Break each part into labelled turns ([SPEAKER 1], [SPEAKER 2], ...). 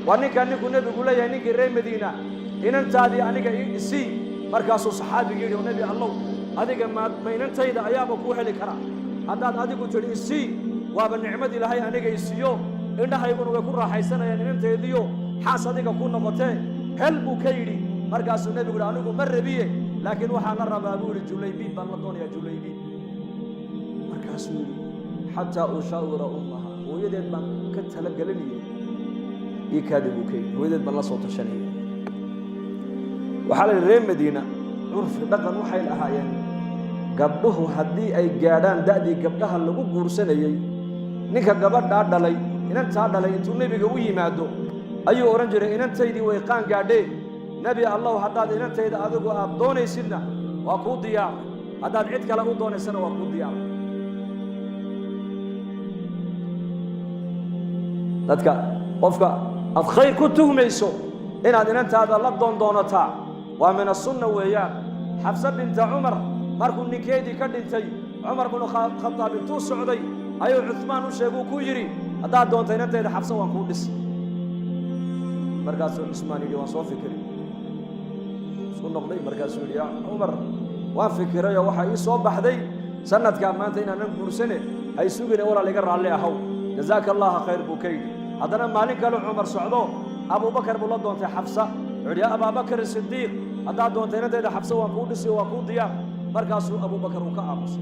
[SPEAKER 1] وأني كان يكون نبي يقول لي أني كريم مدينة إن أنت هذه أني كسي مركز الصحابي يجي ونبي الله هذيك ما إن أنت إذا أيامك هو حلك كرا هذا هذيك تقول إسي وبالنعمة الله هي أني كيسيو إنها يكون ويكون راح يسنا يعني إن أنت يديو حاس هذيك كون نقطة هل بكيري مركز النبي يقول أنا مر بيه لكن وحنا الرب أقول جليبي بالله يا جليبي مركز حتى أشاور أمها ويدد من كتلقى لني يكادب كي ويدد من صوت الشني وحال الريم مدينة عرف دقن وحي الأهايان قبله هدي أي جادان دادي قبلها اللي قرسنا يي نيكا قبل دادلي إن أنت دادلي أنتو نبي قوي مادو أيو أورنجر إن أنت يدي ويقان قادي نبي الله حداد إن أنت يدي أدوكو أبدوني سنة وأقود ديار حداد عدك له دوني سنة وأقود ديار dadka qofka ad khayr ku tuhmayso inaad inantaada la doondoonata waa min as-sunnah weeyaan Xafsa bint Umar markuu ninkeedii ka dhintay Umar ibn Khattab intuu socday ayuu Uthman u sheegay ku yiri hadaa doonto inanteeda Xafsa waan ku dhis markaas Uthman yiri waan soo fikiray soo noqday markaas yiri Umar waan fikiray waxa ii soo baxday sanadka maanta inaan guursane ay sugeen wala laga raali ahaw جزاك الله خير بوكيد هذا مالك قالوا عمر سعدو أبو بكر بلا دونت حفصة يا أبا بكر الصديق هذا دونت هنا حفصة وقودسي وقوديا مركز أبو بكر وكأمس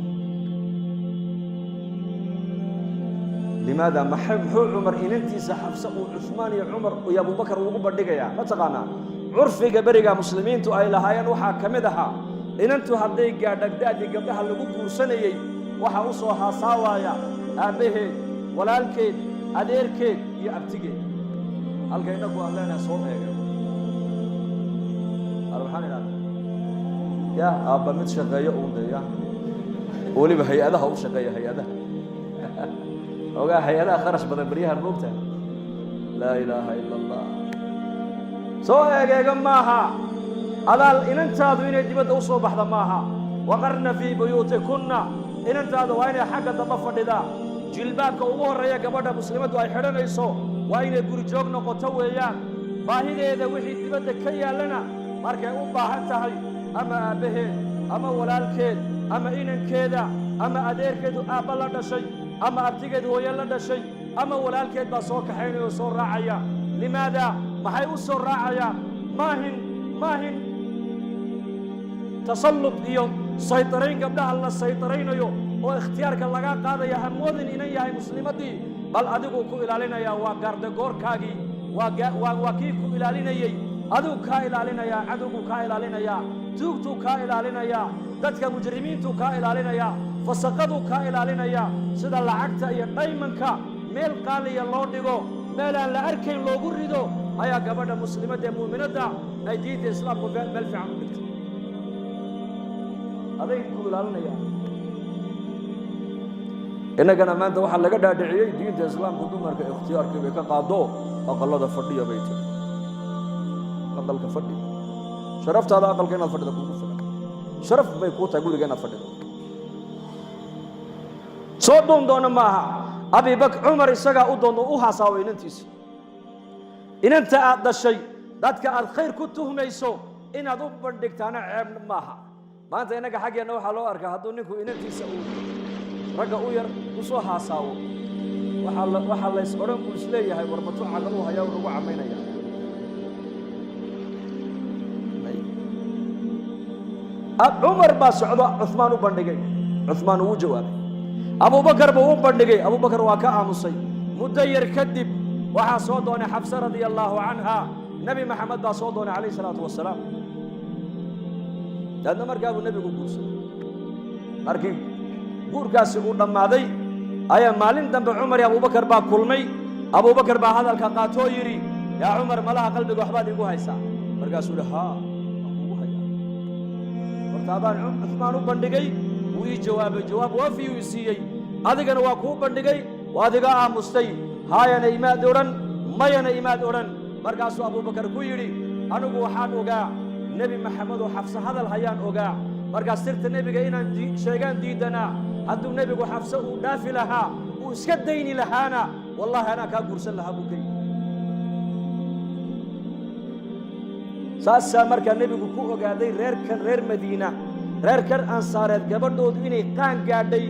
[SPEAKER 1] لماذا محو عمر إن أنت حفصة وعثمان يا عمر ويا أبو بكر وأبو دقيا ما تقانا عرفي قبرقة مسلمين تو أي لهاين وحا كمدها إن أنتو هدي قاعدك دادي قبلها اللي قبل سنة وحا وصوها صاوايا أبيه walaalkeed adeerkeed iyo abtigeed halkayna ku hadlayna soo eegay arwaxan ya abba mid shaqeeyo oo deeya waliba hay'adaha u shaqeeya hay'adaha oga hay'adaha kharash badan bariyaha moogta la ilaaha illa allah soo eegay maaha adal inantaadu inay dibadda u soo baxda maaha waqarna fi buyutikunna inantaadu waa inay xagga daba fadhidaa jilbaabka ugu horeeya gabadha muslimadu ay xidhanayso waa inay guri joog noqoto weeyaan baahideeda wixii dibadda ka yaalana markay u baahan tahay ama aabaheed ama walaalkeed ama inankeeda ama adeerkeedu aabba la dhashay ama abtigeed hooyo la dhashay ama walaalkeed baa soo kaxaynaya oo soo raacaya limaada maxay u soo raacayaan maahin tasallud iyo saytarayn gabdhaha la saytaraynayo oo ikhtiyarka laga qaadaya hamoodin inay yahay muslimadii bal adigu ku ilaalinaya waa garda goorkaagi waa kii ku ilaalinayay adigu ka ilaalinaya adigu ka ilaalinaya tuugtu ka ilaalinaya dadka mujrimiintu ka ilaalinaya fasaqadu ka ilaalinaya sida lacagta iyo daymanka meel qaaliya loo dhigo meel aan la arkayn loogu rido ayaa gabadha muslimada ee muuminada ay diinta islaamku meel fiican u dhigtay aday ku ilaalinaya إننا ما أنت واحد لقى داعية دين الإسلام بدون اختيار كيف كقاضو أقل هذا فردي يا بيتي أقل كفردي شرفت هذا أقل كنا فردي كوكو فلا شرف بيكوت أقول كنا فردي صدون دون معها أبي بكر عمر السجا أدون أوها ساوي ننتيس إن أنت هذا الشيء ذاتك الخير كتهم يسو إن هذا بردك تانا عيب معها ما أنت إنك حاجة نوع حلو أركه هذونكوا إن أنت سو رجع وير وصوها ساو وحلا يسقرن كوسليه هاي وربطوا عقلوها يا وربع عمينا يا عمر باسعد عثمان بندقي عثمان وجواب أبو بكر بوم بندقي أبو بكر واقع مصي مدير كذب وحصودون حفصة رضي الله عنها نبي محمد بصودون عليه الصلاة والسلام لأن مركب النبي قدوس مركب guurkaasi uu dhamaaday ayaa maalin dambe Umar iyo Abu Bakar baa kulmay Abu Bakar baa hadalka qaato yiri ya Umar malaha qalbiga waxbaad igu haysaa markaas uu dhahaa ugu haya wartaabaan Uthman u bandhigay uu ii jawaab waafi uu siiyay adigana waa ku bandhigay waa adiga aamustay haayana imaad oran mayana imaad oran markaas Abu Bakar ku yiri anigu waxaan ogaa Nabi Maxamed oo Xafsa hadal hayaan ogaa markaas sirta nabiga inaan sheegan diidana hadduu nabigu Xafsa uu dhaafi lahaa uu iska dayni lahaana wallahi ana ka gursan lahaa bukay saasaa markaa nebigu ku ogaaday reerkan reer madiina reerkan ansaareed gabadhoodu inay qaan gaadhay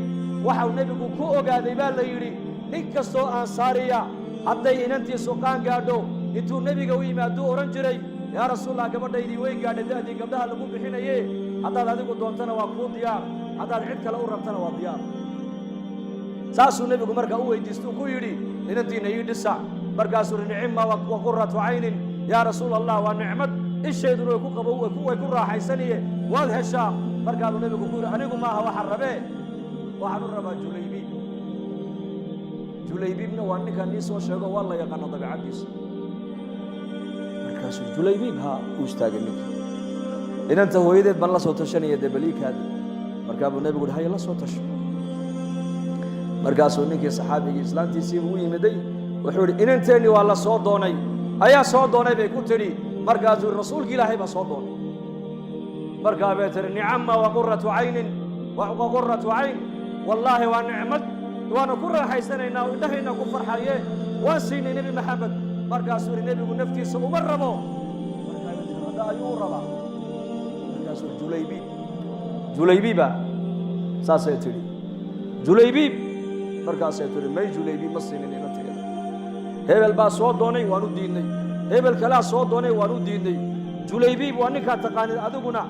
[SPEAKER 1] waxau nebigu ku ogaaday baa la yidhi nin kastoo ansaariya hadday inantiisu qaan gaadho intuu nebiga u yimaaduu odhan jiray yaa rasuulallah gabadhaydii way gaadhay da'dii gabdhaha lagu bixinaye haddaad adigu doontana waa kuu diyaar haddaad cid kale u rabtana waa diyaar saasuu nebigu markaa u weydiistuu ku yidhi inantiina ii dhisa markaasuu hi nicima wa quratu caynin yaa rasuul allah waa nicmad ishayduna way ku raaxaysaniye waad heshaa markaasuu nebigu ku yidhi anigu maaha waxaan rabee waxaan u rabaa julaybiib julaybiibna waa ninkaan nii soo sheego waa la yaqaana dabeicaddiisa markaasuu julaybiib haa u istaagay ninkii inanta hooyadeed baan la soo tashanaya dee baliikaada markaa buu nebigu hi haya la soo tasho markaasuu ninkii saxaabigii islaantiisiibu u yimiday wuxuu yidhi inanteennii waa la soo doonay ayaa soo doonay bay ku tidhi markaasuu yidhi rasuulki ilaahay baa soo doonay markaa bay tihi nicama wa quratu caynin wa quratu cayn wallaahi waa nicmad waana ku raaxaysanaynaa indhahayna ku farxaye waan siinay nebi maxamed markaasuu yidhi nebigu naftiisa uma rabo markaa bay tihi hadda ayuu u rabaa markaasuu yidhi julaybiiba saasay tidhi julaybiib markaasay tidhi may julaybiib ma siinin inanteeda hebel baa soo doonay waan u diidnay hebel kalaa soo doonay waan u diidnay julaybiib waa ninkaa taqaanid adiguna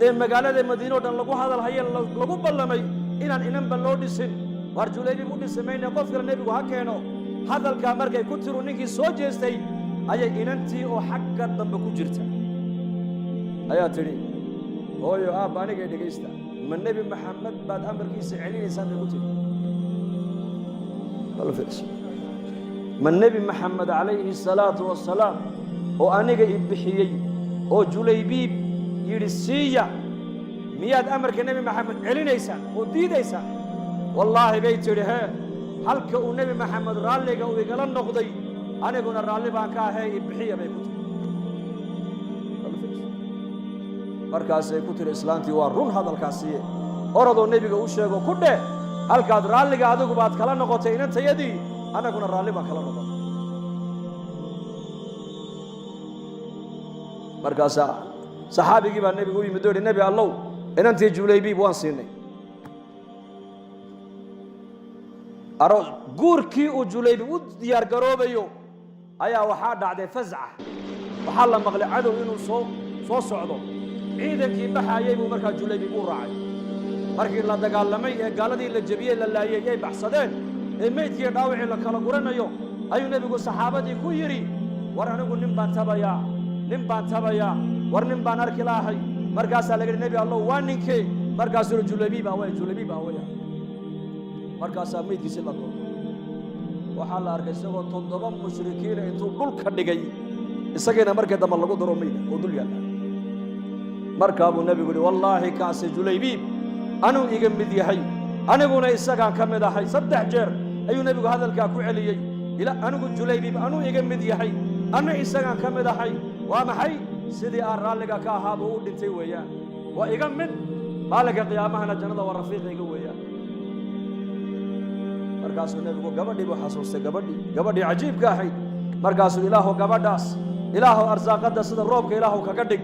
[SPEAKER 1] ee magaalada madiine o dhan lagu hadal haye lagu ballamay inaan inanba loo dhisin waar julaybiib u dhisi mayne qof kale nebigu ha keeno hadalkaa markay ku tiru ninkii soo jeestay ayay inantii oo xagga dambe ku jirta ayaa tidhi hooyo aabba anigay dhegaysta ma nebi maxamed baad amarkiisa celinaysaan bay ku tidhi ma nebi maxamed calayhi salaatu wasalaam oo aniga i bixiyey oo julaybiib yidhi siiya miyaad amarka nebi maxamed celinaysaan oo diidaysaan wallaahi bay tidhi hee halka uu nebi maxamed raalliga uu igala noqday aniguna raalli baan ka ahee i bixiya bay ku tidhi markaasay ku tidhi islaantii waa run hadalkaasiye orodoo nebiga u sheego ku dheh halkaad raalliga adigu baad kala noqotay inantayadii annaguna raalli baan kala noqotay markaasaa saxaabigii baa nebigu u yimid oo yidhi nebi allow inantii julaybiib waan siinay guurkii uu julaybiib u diyaar garoobayo ayaa waxaa dhacday fasca waxaa la maqlay cadow inuu soo socdo ciidankii baxaayey buu markaa julaybiib u raacay markii la dagaalamay ee gaaladii la jebiyey la laayey ay baxsadeen ee meydkii dhaawacii la kala guranayo ayuu nebigu saxaabadii ku yidhi war anigu nin baan tabayaa war nin baan arki lahay markaasaa laga yidhi nebi allow waa ninkee markaasuu yidhi julaybiib awaya markaasaa meydkiisi la doonto waxaa la arkay isagoo 7 mushrikiina intuu dhulka dhigay isagiina markii dambe lagu daro meyd oo dul yaalla markaa buu nebigu yidhi wallaahi kaasi julaybiib anuu iga mid yahay aniguna isagaan ka mid ahay 3 jeer ayuu nebigu hadalkaa ku celiyey anigu julaybiib anuu iga mid yahay anna isagaan ka mid ahay waa maxay sidii aan raalliga ka ahaa buu u dhintay weeyaan waa iga mid maalinka qiyaamahana jannada waa rafiiqayga weeyaan markaasuu nebigu gabadhii buu xasuustay gabadhii cajiibka ahayd markaasuu ilaahu gabadhaas ilaahu arsaaqadda sida roobka ilaahu kaga dhig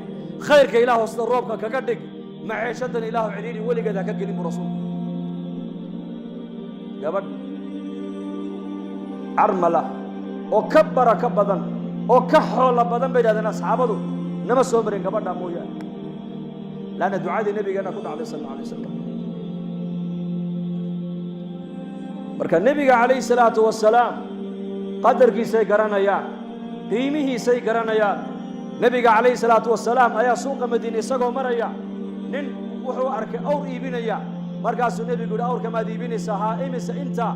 [SPEAKER 1] khayrka ilaahu sida roobka kaga dhig maciishadan ilaahu cidhiidhi weligeed ha ka gelin buu rasuulku gabadh carmala oo ka baraka badan oo ka xoolo badan bay yidhahdeen asxaabadu nama soo marin gabadhaa mooyaane laanna ducadii nebigeenna ku dhacday sal alla alay wasalam marka nebiga calayhi salaatu wasalaam qadarkiisay garanayaan qiimihiisay garanayaan nebiga calayhi salaatu wasalaam ayaa suuqa madiine isagoo maraya nin wuxuu arkay awr iibinaya markaasuu nebigu yidhi awrka maad iibinaysaa haa imise inta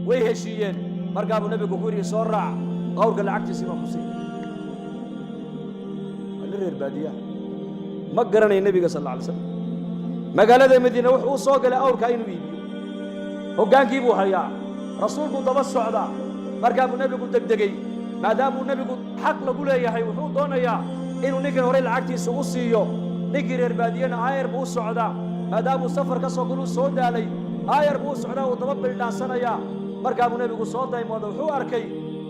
[SPEAKER 1] way heshiiyeen markaa buu nebigu ku yidhi soo raac awrka lacagtiisii baan ku siiyey waa nin reer baadiyaha ma garanaya nebiga sal alla alay slam magaalada madiine wuxuu u soo galay awrka inuu iibiyo hoggaankii buu hayaa rasuulku daba socdaa markaa buu nebigu degdegey maadaamuu nebigu xaq lagu leeyahay wuxuu doonayaa inuu ninkan horey lacagtiisa u siiyo ninkii reer baadiyena aayar buu u socdaa maadaamuu safar ka soo galuu soo daalay aayar buu u socdaa uu daba bildhaansanayaa markaa buu nebigu soo daymooda wuxuu arkay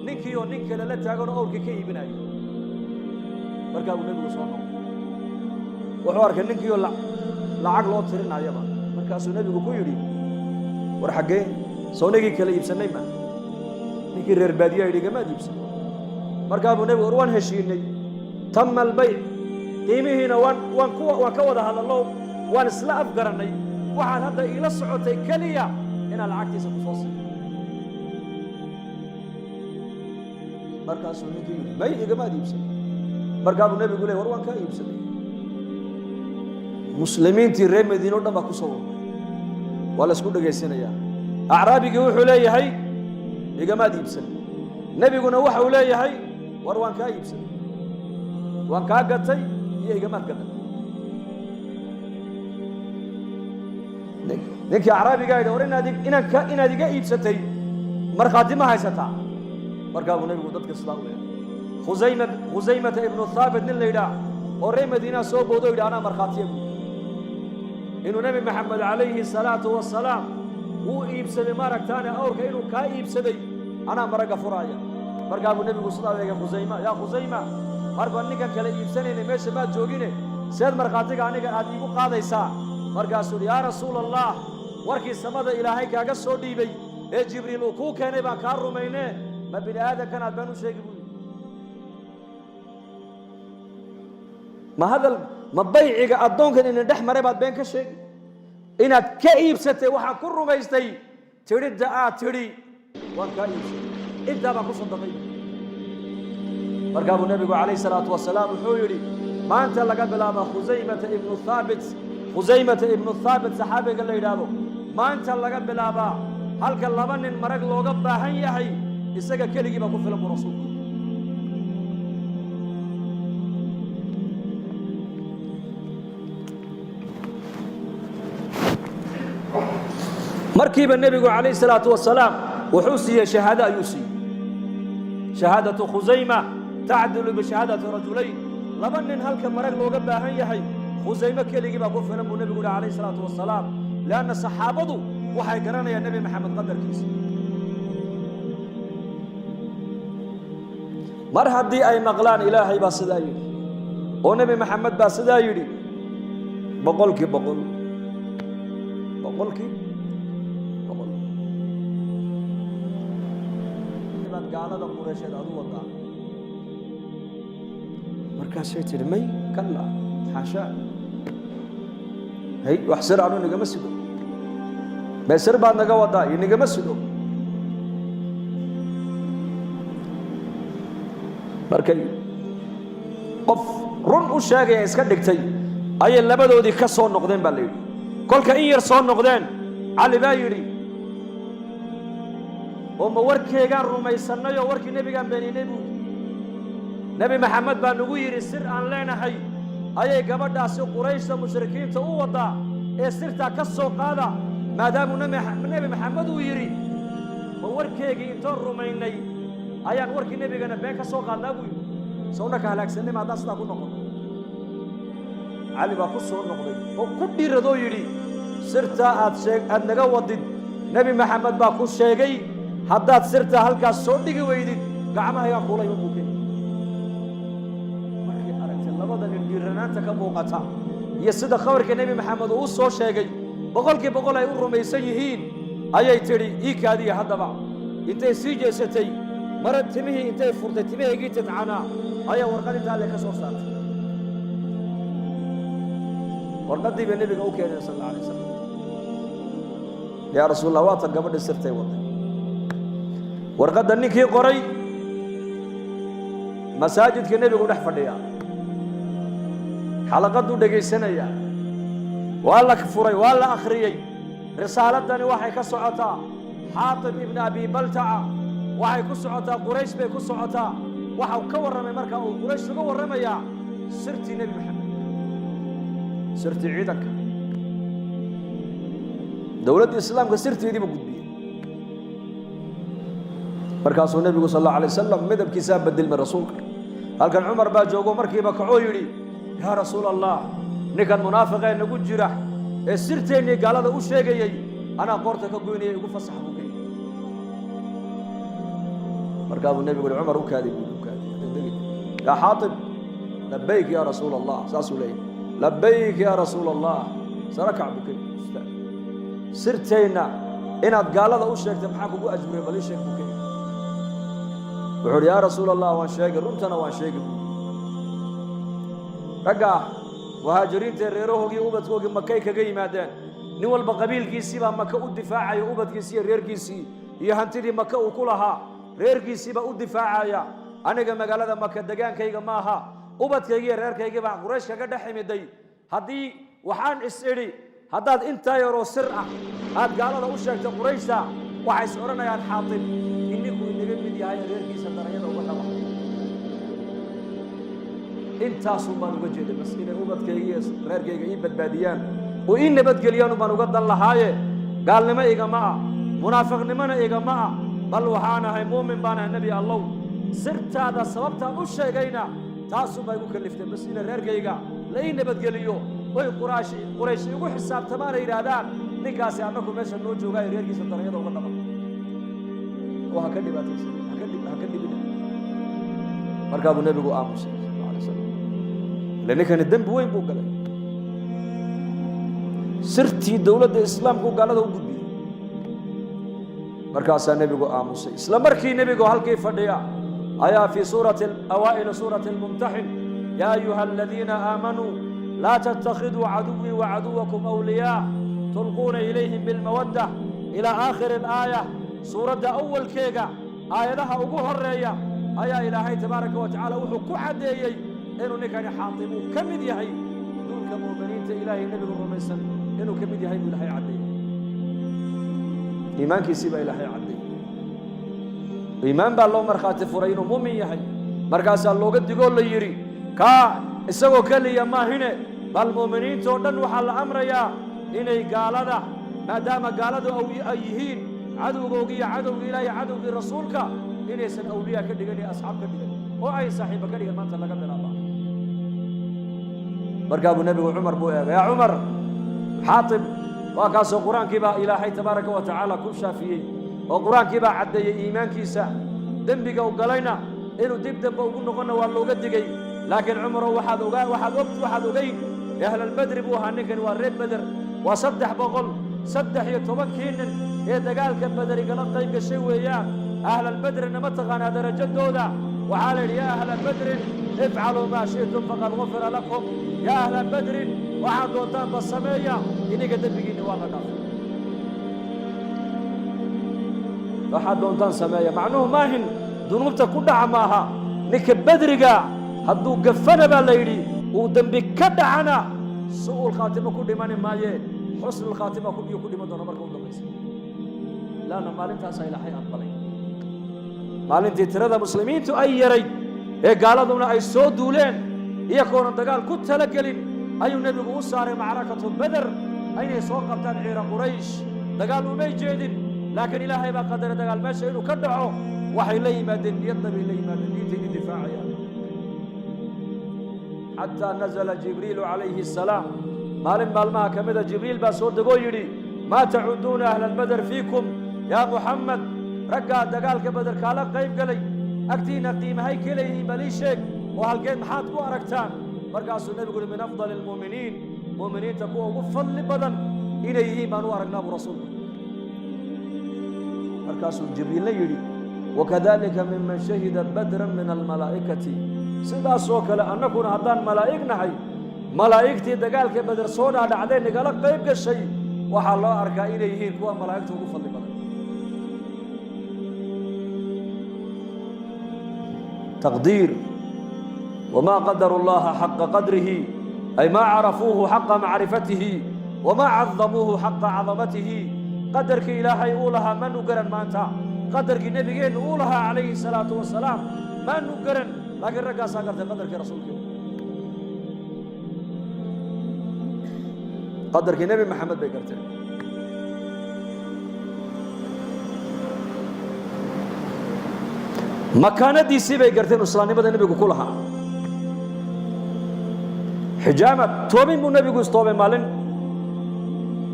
[SPEAKER 1] ninkii oo nin kale la taaganoo awrkii ka iibinayo markaa buu nebigu soo noqday wuxuu arkay ninkii oo lacag loo tirinayaba markaasuu nebigu ku yidhi war xaggee soonigii kala iibsanay ma ninkii reer baadiyaa yidhi igamaad iibsan markaa buu nebigu war waan heshiinay tama albayc qiimihiina waan ka wada hadallo waan isla afgarannay waxaad hadda iila socotay keliya inaan lacagtiisa ku soo siiyo markaasuu ninkii yidhi may igamaad iibsan markaa buu nebigu leey war waan kaa iibsanay muslimiintii reer madiine o dhan baa ku soo warmay waa la isku dhegaysanayaa acraabigii wuxuu leeyahay igamaad iibsan nebiguna waxa uu leeyahay war waan kaa iibsanay waan kaa gatay iyo igamaad gatan ninkii acraabigaa yidhi war inaad iga iibsatay markhaati ma haysataa markaa buu nebigu dadka sidaa u leeyahay khusaymata ibnu thaabit nin la yidhaah oo reer madiinaa soo boodo yidhi anaa markhaatiya buu inuu nebi maxamed calayhi salaatu wasalaam wuu iibsaday maaragtaane awrka inuu kaa iibsaday anaa maragga furaaya markaa buu nebigu sidaa eegay khusayma yaa khusayma markaan ninkan kale iibsanaynay meesha maad joogine seed markhaatiga aniga aad iigu qaadaysaa markaasuu yidhi yaa rasuula allah warkii samada ilaahay kaaga soo dhiibay ee jibriil uu kuu keenay baan kaa rumaynee ma bini aadamkan aad baan u sheegi buu yidhi ma bayciga addoonkan ina dhex maray baad been ka sheegi inaad ka iibsatay waxaan ku rumaystay tidhidda aad tidhi waan kaa iibsatay intaa baan ku sadaqay markaa buu nebigu calayhi salaatu wasalaam wuxuu yidhi maanta laga bilaaba khusaymata ibnu thaabit saxaabiga la yidhaahdo maanta laga bilaabaa halka laba nin marag looga baahan yahay isaga keligii baa ku filan buu rasuulku markiiba nebigu calayhi salaatu wasalaam wuxuu siiyey shahaado ayuu siiyey shahaadatu khusayma tacdilu bishahaadati rajulayn laba nin halka marag looga baahan yahay khusayme keligii baa ku filan buu nebigu yihi calayhi salaatu wasalaam lianna saxaabadu waxay garanayaan nebi maxamed qadarkiisa mar haddii ay maqlaan ilaahay baa sidaa yidhi oo nebi maxamed baa sidaa yidhi boqolkii gaalada qureysheed adu wadaa markaasay tidhi may kalla xaashaa hay wax sir anu nigama sido mee sir baad naga wadaa iyo nigama sido markay qof run u sheegaya iska dhigtay ayay labadoodii ka soo noqdeen baa la yidhi kolka in yar soo noqdeen cali baa yidhi oo ma warkeegaan rumaysannay oo warkii nebigaan beeninay buu nebi maxamed baa nagu yidhi sir aan leenahay ayay gabadhaasi qurayshta mushrikiinta u waddaa ee sirtaa ka soo qaada maadaamuu nebi maxamed uu yidhi ma warkeegii intoon rumaynay ayaan warkii nebigana been ka soo qaadnaa buu yidhi sawna ka halaagsanay ma haddaan sidaa ku noqon cali baa ku soo noqday oo ku dhiiradoo yidhi sirtaa aad naga wadid nebi maxamed baa ku sheegay haddaad sirtaa halkaas soo dhigi weydid gacmahaygaan kuulayma buu keeni markay aragtay labada nin dhiiranaanta ka muuqata iyo sida khabarka nebi maxamed uu u soo sheegay boqolkii boqol ay u rumaysan yihiin ayay tidhi ii kaadiya haddaba intay sii jeesatay mara timihii intay furtay timahaygii tidcanaa ayaa warqad intaa le ka soo saartay warqaddii bay nebiga u keeneen sal alla alay wasalam yaa rasuulallah waatan gabadha sirtay waday warqadda ninkii qoray masaajidka nebigu dhex fadhiya xalaqaduu dhegaysanaya waa la furay waa la akhriyey risaaladani waxay ka socotaa xaatib ibn abi baltaca waxay ku socotaa quraysh bay ku socotaa waxa uu ka warramay markaa uu quraysh uga warramayaa sirtii nebi maxamed sirtii ciidanka dowladda islaamka sirteediiba gudbiyey markaasuu nebigu sal allahu alay wasalam midabkiisaa bedelmay rasuulka halkan cumar baa joogo markiiba kacoo yidhi yaa rasuul allah ninkan munaafiqee nagu jira ee sirteennii gaalada u sheegayey anaa qoorta ka goynaya igu fasax buu kayy markaa buu nebigu yihi cumar u kaadi yaa xaatib labayk yaa rasuul allah saasuu leeyahy لبيك يا رسول الله سركع بكي سرتينا إن قال هذا وشك تمحك أبو أجبري بليش بكي وحول يا رسول الله وان شاقر رمتنا وان شاقر رقع وهاجرين تريروه أوبت وقي مكي كجي مادان نول بقبيل كيسي مكة الدفاع يا أوبت كيسي رير كيسي يهنتدي مكة وكلها رير كيسي الدفاع يا أنا جمع قال هذا مكة دجان كي جماها أوبت كي رير كي جمع قريش كجد حميدي هدي وحان إسري هذا أنت يرو سرعة هاد قال هذا وشك قريشة وعيس أورنا يا الحاطب إني كون نجمد يا رير كيسي ترى يلا ولا واحد أنت صوبان وجد بس إن أوبت كيس غير كي بدباديان وإن بدقليان وما نقدر الله هاي قال لما يا جماعة منافق لمنا يا جماعة بل وحنا هاي مؤمن بنا النبي الله سرت هذا سببت أول شيء جينا تاسو ما يقول كلفته بس إن غير كيجا لين بدقليو وين قريش يقول حساب تمام إيرادان نكاسي أنكم ماشى نوجو غير غير كيس ترى يلا ولا وهكذا باتيس هكذا بنا مركب النبي قو آموس لأن كان الدم بوين بوقله سرتي دولة الإسلام كو قال هذا وجود مركز النبي قو آموس إسلام مركي النبي قو هل كيف فديا آية في سورة الأوائل سورة الممتحن يا أيها الذين آمنوا لا تتخذوا عدوي وعدوكم أولياء تلقون إليهم بالمودة إلى آخر الآية سورة أول كيغا آية لها أقوها الرأي آية إلهي تبارك وتعالى وحكو عديي إنه نكان حاطبوا كم يديهي دون كمؤمنين إلهي النبي الرميسا إنه كم يديهي إلهي عدي إيمانك يسيب إلهي عدي إيمان بالله مرخات فرينه مؤمن يحي مركز الله قد يقول لي يري كا إسقو كلي ما هنا بالمؤمنين تودن وحل أمر يا إني قال هذا ما دام قال هذا أو أيهين عدو قوي عدو إلهي عدو رسولك إني سن أولياء كدقني أصحاب كدقني وأي صاحب كدقني ما أنت لقد الله مركب النبي وعمر بويا يا عمر حاطب وكاس القرآن كبا إلهي تبارك وتعالى كل شافيه والقرآن كبا عدي إيمان كيسا دنبك وقالينا إنه دب وقلنا قلنا والله قد جاي لكن عمره واحد وقين يا أهل البدر بوها نكن والريد بدر وصدح بقول صدح يتوكين يتقال كبدر قال طيب الشيء وياه أهل البدر إنما تغنى درجة دودا وعلى يا أهل البدر افعلوا ما شئتم فقد غفر لكم يا أهل البدر واحد وطان بالسمية إني قد بقيني والله نافع واحد وطان سمية معنوه ما هن ذنوبتك كلها معها نك بدرقا هدو قفنا بالليلي ودنبي كدعنا سوء الخاتمة كل من مايه حسن الخاتمة كل من دون مركب دميس لا أنا مالنتها سايلة حي أقبلي مالنتي ترى مسلمين تؤيري إيه قالوا لنا أي صوت دولين يكون الدجال كنت لقلين أي النبي قوسار معركة بدر أين سوق قبطان عير قريش دجالوا ما يجيدين لكن إلهي ما قدر دجال ما شيء كدعوا وحي لي ما دين يطلب لي ما دين يتني دفاعيا حتى نزل جبريل عليه السلام مالما كمذا جبريل بسود قويري ما تعودون أهل البدر فيكم يا محمد رجع دجال كبدر كالا قيب قلي أكتينا قيمة هاي كليه بليشك وهالكين محاد قوة ركتان مرقاس النبي يقول من أفضل المؤمنين مؤمنين تقوى وفضل بدن إليه ما نوارقنا برسول مرقاس جبريل يري وكذلك ممن شهد بدرا من الملائكة سيدا سوك لأنكم هدان ملائكنا هاي ملائكتي دقال كبدر صونا دعدين نقالك قيب كالشيء وحال الله أركا إليه كوا ملائكته وفضل بدن تقدير وما قدر الله حق قدره أي ما عرفوه حق معرفته وما عظموه حق عظمته قدرك إلهي أولها ما نقرن ما أنت قدرك نبيين أولها عليه الصلاة والسلام ما نقرن لكن رجع ساقرت قدرك رسولك قدرك نبي محمد بيقرته مكانة دي سيبه يقرتين وصلاني بدأ النبي كلها حجامة توبين مو نبي قوس توبين مالين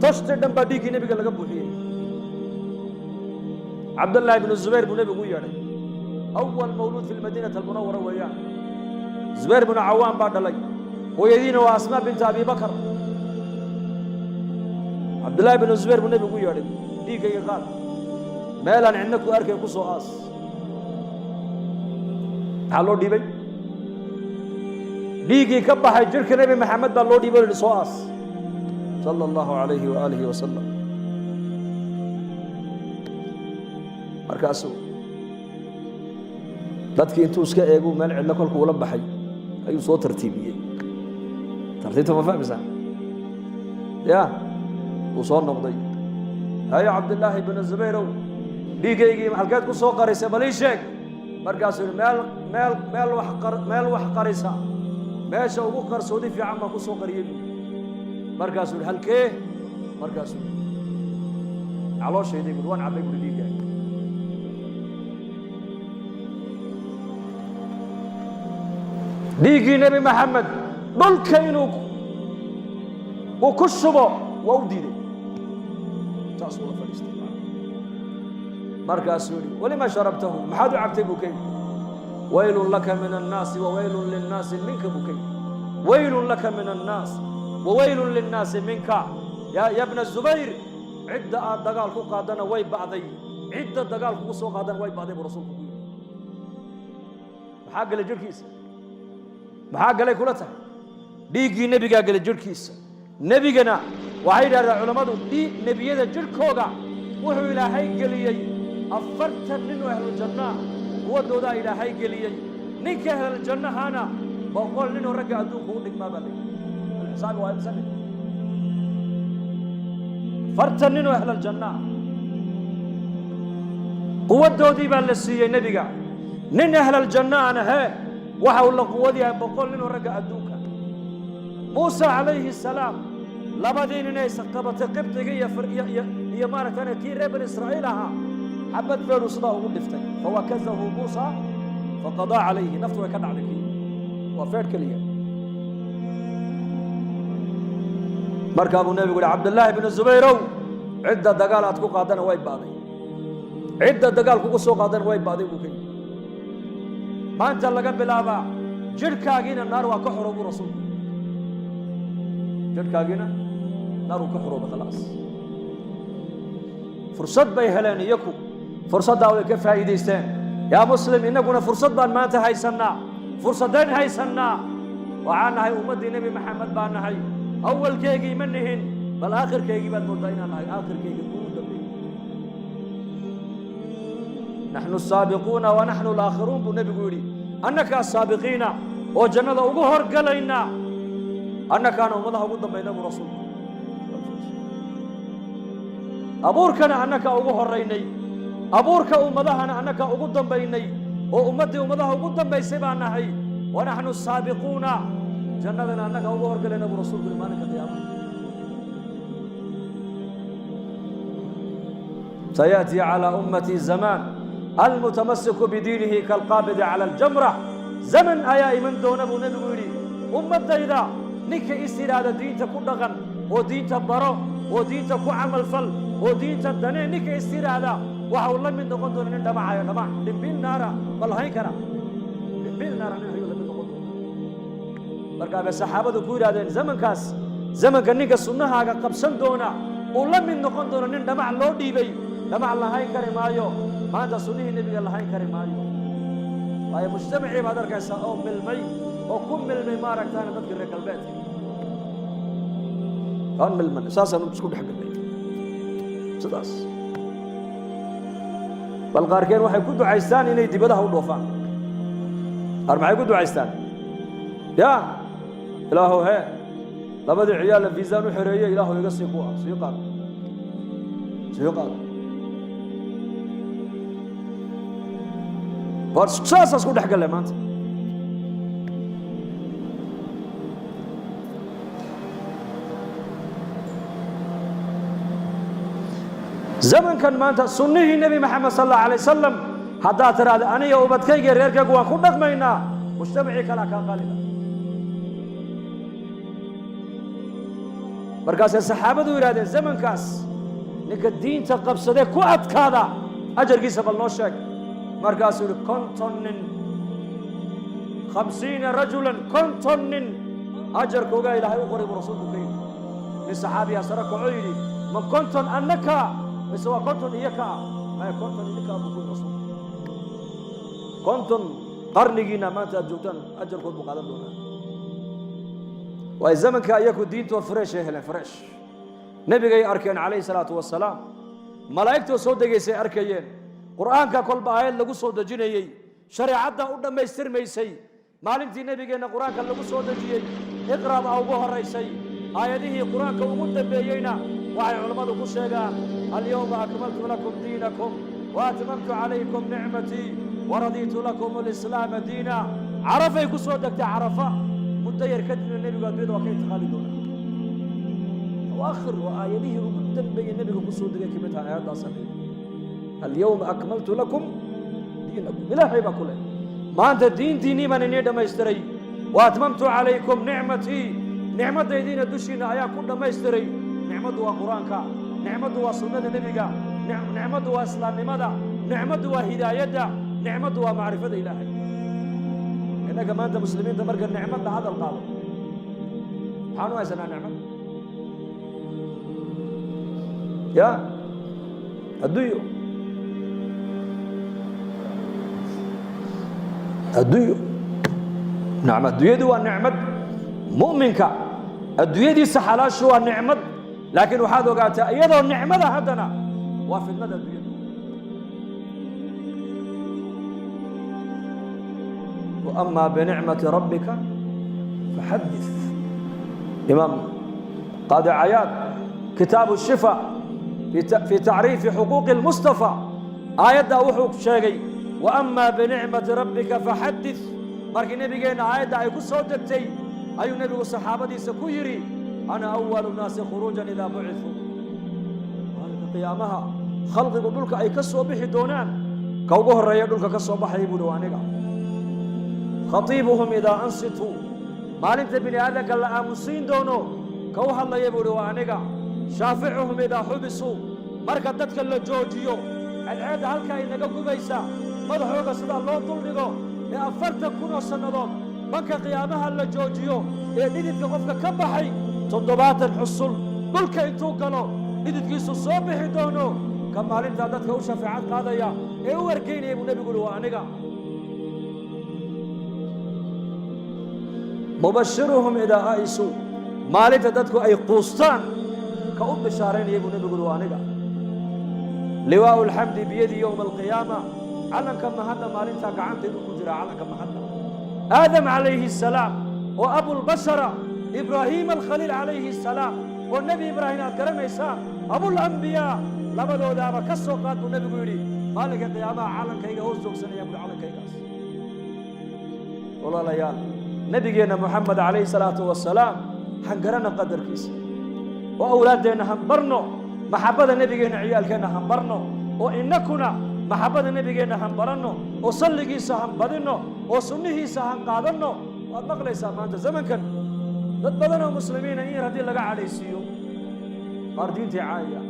[SPEAKER 1] تشتدن بدي كي نبي قال لك بوحيه عبد الله بن الزبير بن نبي قوي يعني أول مولود في المدينة المنورة وياه زبير بن عوام بعد لي hooyadiina waa asmaa binta abi bakar cabdullaahi binu zubayr buu nebigu u yeedhay dhiiggayga qaad meelaan cidna ku arkay ku soo aas maxaa loo dhiibay dhiiggii ka baxay jirka nebi maxamed baa loo dhiibay o soo aas sala allahu calayhi waaalihi wasalam markaasuu dadkii intuu iska eegu meel cidlo kolkuu ula baxay ayuu soo tartiibiyey tartiibta ma fahmaysaa ya wuu soo noqday hayo cabdillaahi binu zubayrow dhiiggaygii halkeed ku soo qarisay bal ii sheeg markaasuu yidhi meel wax qarisa meesha ugu qarsoodi fiican baan ku soo qariyey markaasuu yidhi halkee markaasuu calooshayday buuri waan cabbay buuri dhiiggaay dhiiggii nebi maxamed dhulka inuu ku shubo waa u diiday saasuu la fadhiistay markaasuu yidhi walima sharabtahu maxaad u cabtay buu ka yidhi waylun laka min annaasi wawaylun linnaasi minka buu ka yidhi waylun laka min annaas wawaylun linnaasi minka ya bna zubayr cidda aad dagaal ku qaadana way ba'day cidda dagaal kugu soo qaadana way ba'day buu rasuulku ku yidhi maxaa galay jirhkiisa maxaa galay kula tahay dhiiggii nebigaa galay jirhkiisa nebigana waxay yidhahdaan culammadu nebiyada jirhkooda wuxuu ilaahay geliyey 40 nin oo ahluljannaah kuwadoodaa ilaahay geliyey ninka ahluljannahaana 100 nin oo ragga adduunka u dhigmaa baa layidhi alxisaabi waa imsa nin 40 nin oo ahluljannaah quwadoodii baa la siiyey nebiga nin ahluljannaahna hee waxa uu la quwad yahay 100 nin oo ragga adduunka muusa calayhi salaam labadii nin ay qabatay qibdiga iyo maaragtay kii reer bani israa'iil ahaa xabad feedhu sidaa ugu dhiftay fawakazahu muusa faqadaa calayhi naftu way ka dhacday kii waa feedh keliya markaa buu nebigu yihi cabdullaahi binu zubayrow cidda dagaal aad ku qaadana way ba'day cidda dagaal kugu soo qaadana way ba'day buu ka yidhi maanta laga bilaabaa jirhkaagiina naar waa ka xoroobu rasuulku jirhkaagiina naar uu ka xorooba khalaas fursad bay heleen iyaku fursaddaa way ka faa'iidaysteen yaa muslim innaguna fursad baan maanta haysannaa fursaddayn haysannaa waxaan nahay ummaddii nebi maxamed baan nahay awalkeygii ma nihin bal aakhirkeygii baad mooddaa inaan nahay aakhirkeygii ugu dambeeyey naxnu asaabiquuna wa naxnu alaakhiruun buu nebigu yidhi annakaa saabiqiina oo jannada ugu horgalaynaa annakaana ummadaha ugu dambayna buu rasuulku abuurkana annakaa ugu horraynay abuurka ummadahana annakaa ugu dambaynay oo ummaddii ummadaha ugu dambaysay baan nahay wa naxnu saabiquuna jannadana annakaa ugu horgalayna buu rasuulku yidhi maalinka qiyaamaha سيأتي على أمتي زمان المتمسك بدينه كالقابض على الجمرة زمن أيا من دون أبو نبي يري أمة إذا نك استرادة دينتا كدغن ودينتا برو ودينتا كعمل فل ودينتا دنيا نك استرادة وحول من دون دون ندمع يا جماعة دبين نارا بل هاي كنا دبين نارا نحيو لمن دون بركة الصحابة كويرا دين زمن كاس زمن كنيك السنة هاga qabsan doona oo la mid noqon doona nin dhamac loo dhiibay dhamac la hayn kari maayo maanta sunnihii nabiga la hayn kari maayo waayo mujtamacii baad arkaysaa oo milmay oo ku milmay maaragtaana dadka reer galbeedka aan milman saasaan isku dhex galnay sidaas bal qaarkeen waxay ku ducaystaan inay dibadaha u dhoofaan qaar maxay ku ducaystaan ya ilaahow hee labadii ciyaal la fiisaan u xereeyay ilaahow iga sii kuwa sii qaad war saasas ku dhex galay maanta zamankan maanta sunnihii nebi maxamed sal allahu alay wasalam haddaad tiraahda aniga ubadkayga reerkaygu waan ku dhaqmaynaa mujtamacii kalaa kaa qaalida markaasay saxaabadu yidhahdeen zamankaas ninka diinta qabsadee ku adkaada ajarkiisa bal noo sheeg markaasuu yidhi 50 nin 50 rajulan 50 nin أجر كوجا إلى هاي وقرب رسولك كين من صحابي أسرك عيني من كنتم أنك مسوا كنتم إياك ما كنتم إياك بكل رسول كنتم قرنينا ما تجوتن أجر كوجا بقدر دونا والزمن كأيكو دين توفرش هلا فرش نبي جاي أركان عليه الصلاة والسلام ملائكته صوت جيسي أركيين قرآن ككل بآيات لقوا صوت جيني شريعة قدام ما يصير ما يسي معلمتي نبي جينا قرآن كان لقوا صوت جيني اقرأ أو جوه الرئيسي آياته قرآن كومد بيجينا وعي علماء كوشجا اليوم أكملت لكم دينكم وأتممت عليكم نعمتي ورضيت لكم الإسلام دينا عرفه كصوتك تعرفه مدير كتب النبي قال بيد وكيت خالدون وآخر وآياته قدام بين النبي كصوتك كمتها آيات أصلي اليوم أكملت لكم دينكم بلا حيبة كله ما أنت الدين ديني من نيدا ما يشتري وأتممت عليكم نعمتي نعمة دين الدشين أيا كنا ما يشتري نعمة وقرآنك نعمة وسنة النبي نعمة وإسلام ماذا نعمة وهداية نعمة ومعرفة إلهي إنك ما أنت مسلمين تمرق النعمة هذا القالب حانوا يا سنة نعمة يا الديو نعمة الديو دي والنعمة مؤمنك الدنيا دي سحلاش هو النعمة لكن وحاد وقالت أيضا النعمة هدنا وفي المدى الدنيا وأما بنعمة ربك فحدث إمام قاضي عياض كتاب الشفاء في تعريف حقوق المصطفى آيات وحوق شيء وأما بنعمة ربك فحدث مركي نبي جينا آيات يقول صوتك أي نبي والصحابة سكويري أنا أول الناس خروجا إذا بعثوا قيامها خلق يقولك أي كسو بحي دونان كوجه الرجال يقولك كسو بحي بدوانك خطيبهم إذا أنصتوا ما لم تبني هذا قال أمسين دونو كوها الله يبدوانك شافعهم إذا حبسوا مركب تتكلم جوجيو العادة هل كاين نجوا بيسا مدحوك صدا الله طلقه أفرت كنا سنضون منك قيامها اللي جوجيو إذا قفك كبحي تضبات الحصول دولك انتو قالوا إذا تقيسوا الصبح دونو كما علمت عددك وشا في عاد قاضية إيه وركيني يا النبي يقولوا وانقا مبشرهم إذا آيسوا ما علمت عددك أي قوستان كأب بشارين يا النبي يقولوا وانقا لواء الحمد بيدي يوم القيامة علم كما هذا ما علمت قعنت كجرا علم كما هذا آدم عليه السلام وأبو البشر إبراهيم الخليل عليه السلام والنبي إبراهيم الكرم إسحاق أبو الأنبياء لبدو دابا كسو قاد النبي يقولي مالك القيامة عالم كيغا هوزوك سنة يقول عالم كيغاس والله ليال نبينا محمد عليه الصلاة والسلام حنقرنا قدر كيس وأولادنا هنبرنو محبة نبينا عيالكنا هنبرنو وإنكنا محبة نبينا هنبرنو وصلقيسا هنبدنو وسنهيسا هنقادنو وأطلقليسا ما أنت زمن كان dad badan oo muslimiin ay hadii laga calaysiyo qaar diinta caaya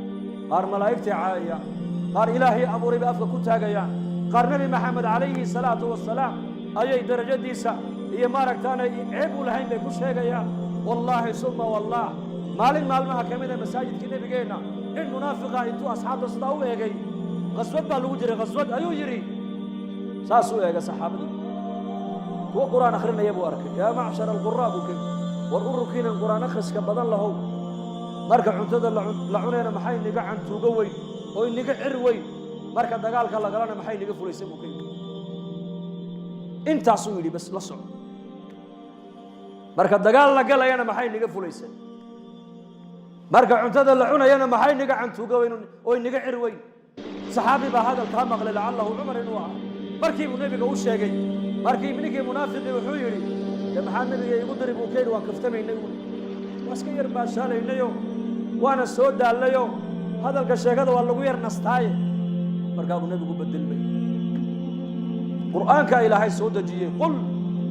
[SPEAKER 1] qaar malaa'ikta caaya qaar ilaahi abuuray afka ku taagayaan qaar nabi maxamed calayhi salaatu wassalaam ayay darajadiisa iyo maaragtaan ay ceeb u lahayn bay ku sheegayaan wallahi summa wallah maalmaha kamida masaajidka nabigeena in munaafiqa intuu asxaabta sida u eegay qaswad baa lagu jiray qaswad ayuu yiri saas u eega saxaabada kuwa quraan akhrinaya buu arkay yaa macshar alqurraa buu والأركين القرآن أخرس كبدن له مركب عنتد لعنينا محي نجا عن توجوي أو نجا عروي مركب دجال كلا قالنا محي نجا فلوس ممكن أنت عصوري بس لصع مركب دجال لا قال أنا محي نجا فلوس مركب عنتد لعنينا محي نجا عن توجوي أو نجا عروي صحابي بهذا الكلام قال لعله عمر نوع مركب النبي قوش شيء مركب منك منافق وحيري لما حد النبي يقدر يبوكين وكفتمي نقول واسكير باشال إنيو وأنا السود عليو هذا الكشاف هذا والله غير نستاي مركب النبي يقول بدل بي قرآن كإلهي سود جيه قل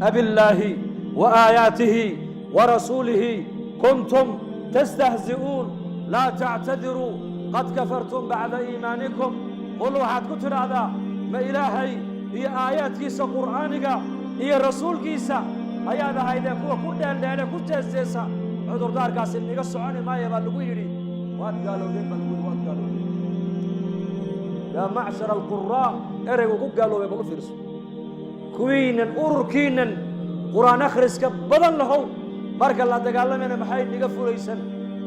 [SPEAKER 1] أبي الله وآياته ورسوله كنتم تستهزئون لا تعتذروا قد كفرتم بعد إيمانكم قلوا حد كتر هذا ما إلهي هي آيات كيسة قرآنك هي الرسول كيسة ayaad ahaydeen kuwa ku dheeldheele ku jeesjeesa cudurdaarkaasi niga soconi maaya baa lagu yidhi waad gaalowdeen baa lagu yidhi waad gaalowdeen yaa macshara alquraa ereygu ku gaaloobay bal u fiirso kuwiinan ururkiinan qur'aan akhriska badan lahow marka la dagaalamayna maxay niga fulaysan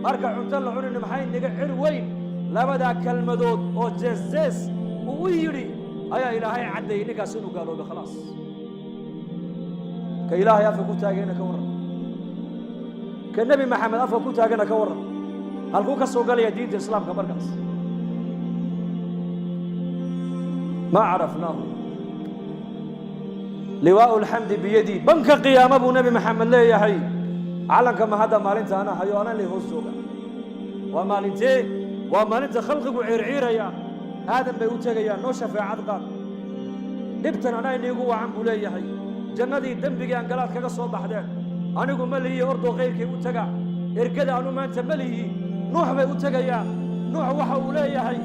[SPEAKER 1] marka cunto la cunayna maxay niga cir weyn labadaa kelmadood oo jeesjees uu u yidhi ayaa ilaahay caddeeyey ninkaas inuu gaaloobay khalaas ka ilaahay afka ku taagayna ka warran ka nebi maxamed afka ku taagana ka warran halkuu ka soo galaya diinta islaamka markaas ma carafnaahu liwaa'u lxamdi biyadii banka qiyaama buu nebi maxamed leeyahay calanka ma hadda maalinta ana hayo anaan lay hoos jooga waa maalintee waa maalinta khalqigu ciirciiraya aadan bay u tegayaan noo shafeecad qaad dhibtan anaa iniigu wacan buu leeyahay jannadii dembigii aan galaad kaga soo baxdeen anigu ma lihi ordoo kayrkay u taga ergada anu maanta ma lihi nuux bay u tegayaan nuux waxa uu leeyahay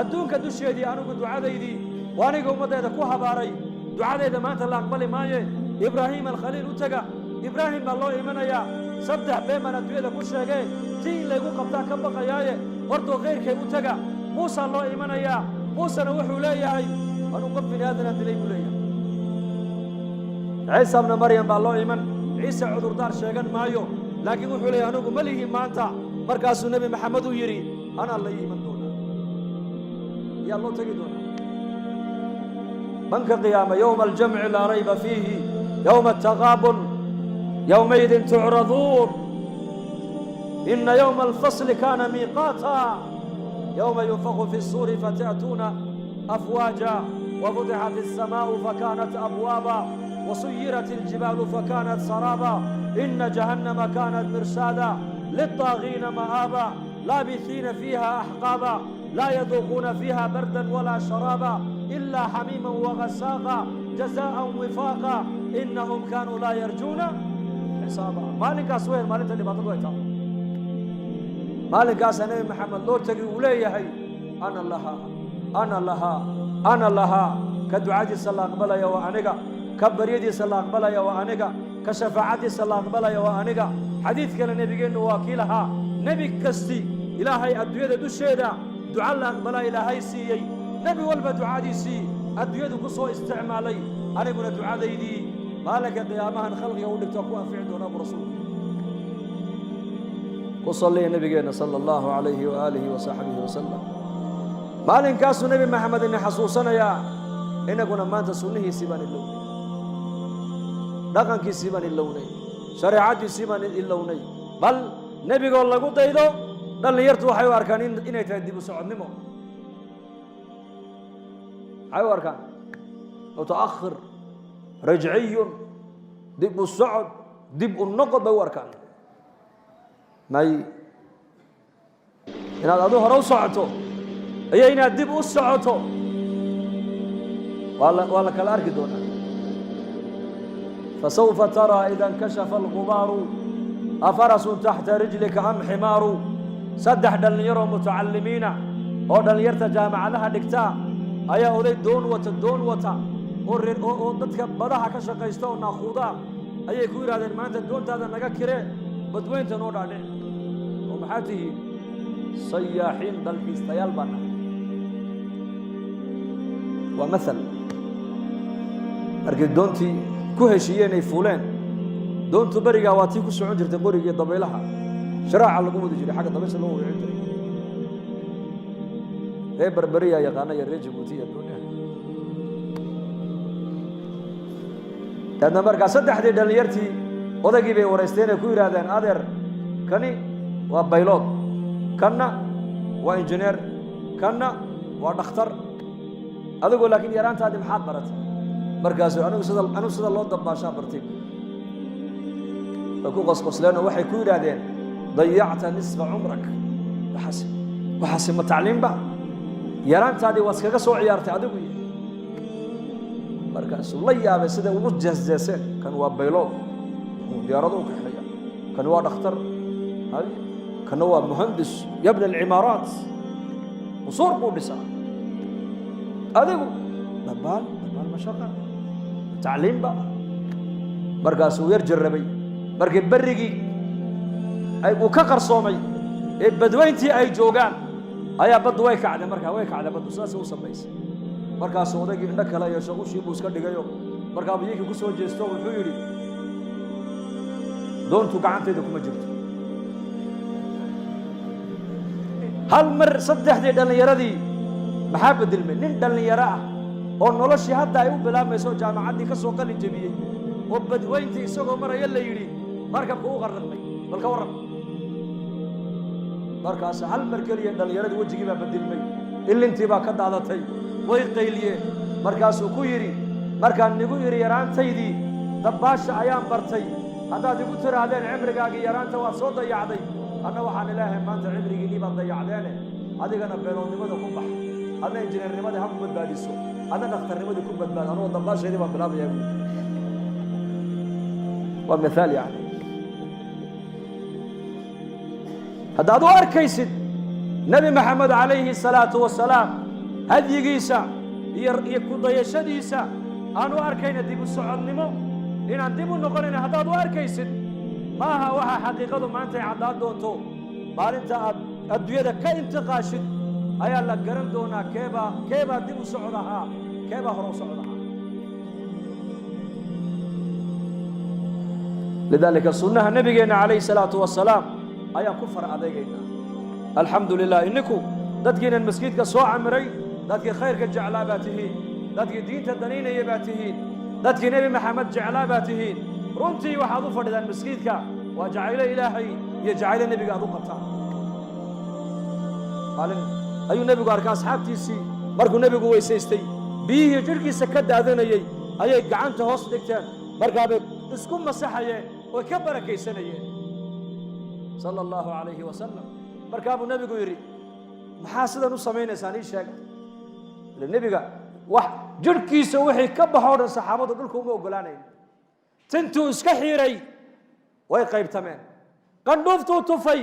[SPEAKER 1] adduunka dusheedii anigu ducadaydii waa aniga ummaddeeda ku habaaray ducadayda maanta la aqbali maaye ibraahiim alkhaliil u taga ibraahim baa loo imanayaa saddex been baan adduunyada ku sheegee tii in laygu qabtaa ka baqayaaye ordoo kayrkay u taga muusaa loo imanayaa muusena wuxuu leeyahay anuu qof bini aadanaa dilay buu leeyahay ciisa bna maryam baa loo iman ciise cudurdaar sheegan maayo laakiin wuxuu leeyahay anigu ma lihi maanta markaasuu nebi maxamed uu yidhi anaa la iiman doonaa yaa loo tegi doonaa banka qiyaama yowma aljamci laa rayba fiihi yowma ataqaabun yowmaidin tucraduun ina yowma alfasli kaana miiqaata yowma yunfaqu fi الsuuri fata'tuuna afwaaja wafutixat الsamaa'u fakanat abwaaba وسيرت الجبال فكانت سرابا إن جهنم كانت مرصادا للطاغين مآبا لابثين فيها أحقابا لا يذوقون فيها بردا ولا شرابا إلا حميما وغساقا جزاء وفاقا إنهم كانوا لا يرجون حسابا مالك أسوين مالك اللي بطلويتا مالك أسنين محمد لور تقي وليهي أنا لها أنا لها أنا لها كدعاء صلى الله عليه وسلم كبريديسا لا أقبلها وأنيقا كشفاعتيسا لا أقبلها وأنيقا حديث كان النبي قال واكيلها نبي كستي إلهي الدنيا دشيدا دعاء لا أقبلها إلهي سيي نبي والبا دعاء دي سي الدنيا قصوا استعمالي أنا أقول دعاء دي ما لك قيامها خلق يقول لك تقوى في عندنا برسول وصلي النبي قال صلى الله عليه وآله وصحبه وسلم ما لنكاسو نبي محمد إن حصوصنا يا إن كنا ما تسونه سيبان اللون dhaqankiisii baan ilownay shareecadiisii baan ilownay bal nebigoo lagu daydo dhallinyartu waxay u arkaan inay tahay dib u socodnimo maxay u arkaan mutaakhir rajciyun dib u socod dib u noqod bay u arkaan may inaad adu hore u socoto iyo inaad dib u socoto waa la kala arki doonaa فسوف ترى إذا انكشف الغبار أفرس تحت رجلك أم حمار سدح دلنيرو متعلمين أو دلنيرتا جامع لها دكتا أيا أولي دون وتا أو ضدك بدها كشقيستا وناخوضا أيا كوير هذا ما أنت دون هذا نجا كره بدوين تنور عليه ومحاته صياحين دلحيستيال بنا ومثل أرجع دونتي ku heshiiyeen ay fuuleen doontu bariga waa tii ku socon jirtay qoriga dabaylaha sharaaca lagu wadi jiray xagga dabaysha loo wadi jiray ee barbariya yaqaana ya Djibouti iyo dunya dadna markaa saddexdii dhalinyartii odagii bay wareysteen ay ku yiraahdeen adeer kani waa baylod kana waa injineer kana waa dhakhtar adigu laakiin yaraantaadii maxaad baratay markaas anu sida loo dabaashaa bartay ku qosqosleen waxay ku yiraahdeen dayacta nisfa umrak waxaasi ma tacliim ba yaraantaadii waad kaga soo ciyaartay adigu markaas la yaabay sida ugu jeesjeeseen kan waa baylood diyaarado u kaxeeya kan waa dhakhtar kan waa muhandis yabna al-imaaraat usuur buu dhisaa adigu dabaal ma shaqa تعليم بقى markaasuu yar jarrabay markii barrigii ay uu ka qarsoomay ee badweyntii ay joogaan ayaa baddu way kacday baddu saas u samaysay markaasuu odaygii indho kale yeesho ushii buu iska dhigayo markaa biyihii ku soo jeesto wuxuu yidhi doontu gacantayda kuma jirto hal mar saddexdii dhallinyaradii maxaa bedelmay nin dhallinyaro ah oo noloshii hadda ay u bilaabmayso jaamacaddii ka soo qalin jebiyey oo badweyntii isagoo maraya la yidhi markabku u qarraqmay bal ka warran markaas hal mar keliya dhallinyaradii wejigii baa bedelmay ilintii baa ka daadatay way qayliyeen markaasuu ku yidhi markaan nigu yidhi yaraantaydii dabbaasha ayaan bartay haddaad igu tiraahdeen cimrigaagii yaraanta waad soo dayacday anna waxaan ilaahay maanta cimrigiinii baad dayacdeene adigana beeloodnimada ku bax adna injineernimadii ha ku badbaadiso adna dhakhtarnimadii ku badbaad anugoo dabbaashaydii baan bilaabaya waa mithaal yani haddaad u arkaysid nebi maxamed calayhi salaatu wasalaam hadyigiisa iyo ku dayashadiisa aan u arkayna dib u socodnimo inaan dib u noqonayna haddaad u arkaysid ma aha waxaa xaqiiqadu maanta ay caddaan doonto maalinta aad adduunyada ka intiqaashid ayaa la garan doonaa keebaa dib u socod ahaa keebaa hore u socod ahaa lidaalika sunnaha nebigeena calayhi salaatu wasalaam ayaan ku far adeegaynaa alxamdu lilah ininku dadkiinan masjidka soo camiray dadkii khayrka jeclaa baa tihiin dadkii diinta danaynaya baa tihiin dadkii nebi maxamed jeclaa baa tihiin runtii waxaad u fadhidaan masjidka waa jacaylo ilaahay iyo jacaylo nebiga aad u qabtaan maalin ayuu nebigu arkay asxaabtiisii markuu nebigu weysaystay biyihii jidhkiisa ka daadanayey ayay gacanta hoos dhigteen markaabay isku masaxayeen oy ka barakaysanayeen sala allahu calayhi wasalam markaa buu nebigu yidhi maxaa sidan u samaynaysaan ii sheega ile nebiga wax jidhkiisa wixii ka baxoo dhan saxaabadu dhulka uma oggolaanayn tintuu iska xiiray way qaybtameen qandhuuftuu tufay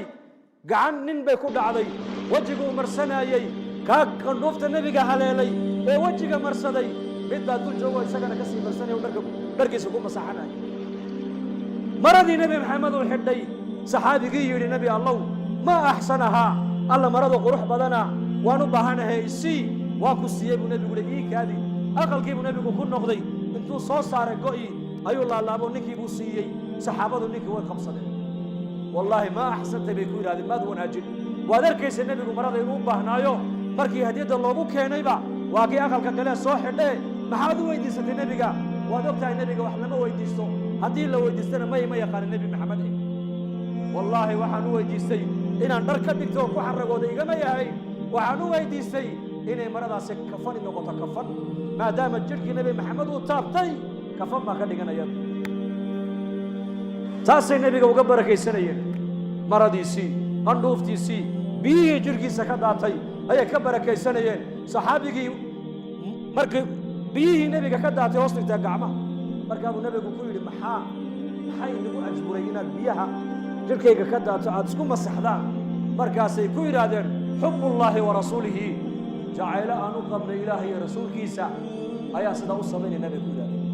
[SPEAKER 1] gacan nin bay ku dhacday wejiguu marsanayey kaa qandhuufta nebiga haleelay ee wejiga marsaday mid baa dul joogo isagana ka sii marsanaya dharkiisa ku masaxanaya maradii nebi maxamed uu xidhay saxaabigii yidhi nebi allow ma axsanahaa alla maradu qurux badana waan u baahanahay isii waa ku siiyey buu nebigu yidhi ii kaadi aqalkii buu nebigu ku noqday intuu soo saaray go'i ayuu laalaabo ninkii buu siiyey saxaabadu ninkii way qabsadeen wallaahi ma axsantay bay ku yidhahdeen maad wanaajin waad arkaysa nebigu marada inuu u baahnaayo markii hadiyadda loogu keenayba waa kii aqalka kale soo xidhee maxaad u weydiisatay nebiga waad og tahay nebiga wax lama weydiisto haddii la weydiistana ma yaqaana nebi maxamed wallaahi waxaan u weydiistay inaan dhar ka dhigto oo ku xaragooda igama yahay waxaan u weydiistay inay maradaasi kafani noqoto kafan maadaama jidhkii nebi maxamed uu taabtay kafan baa ka dhiganaya taasay nebiga uga barakaysanayeen maradiisii qandhuuftiisii biyihii jidhkiisa ka daatay ayay ka barakaysanayeen saxaabigii markii biyihii nebiga ka daatay hoos dhigtaa gacmaha markaa buu nebigu ku yidhi maxay nagu ajburay inaad biyaha jidhkayga ka daato aad isku masaxdaan markaasay ku yidhaahdeen xubullaahi wa rasuulihi jacaylo aan u qabnay ilaahay iyo rasuulkiisa ayaa sidaa u samaynay nebiga ku yidhahdeen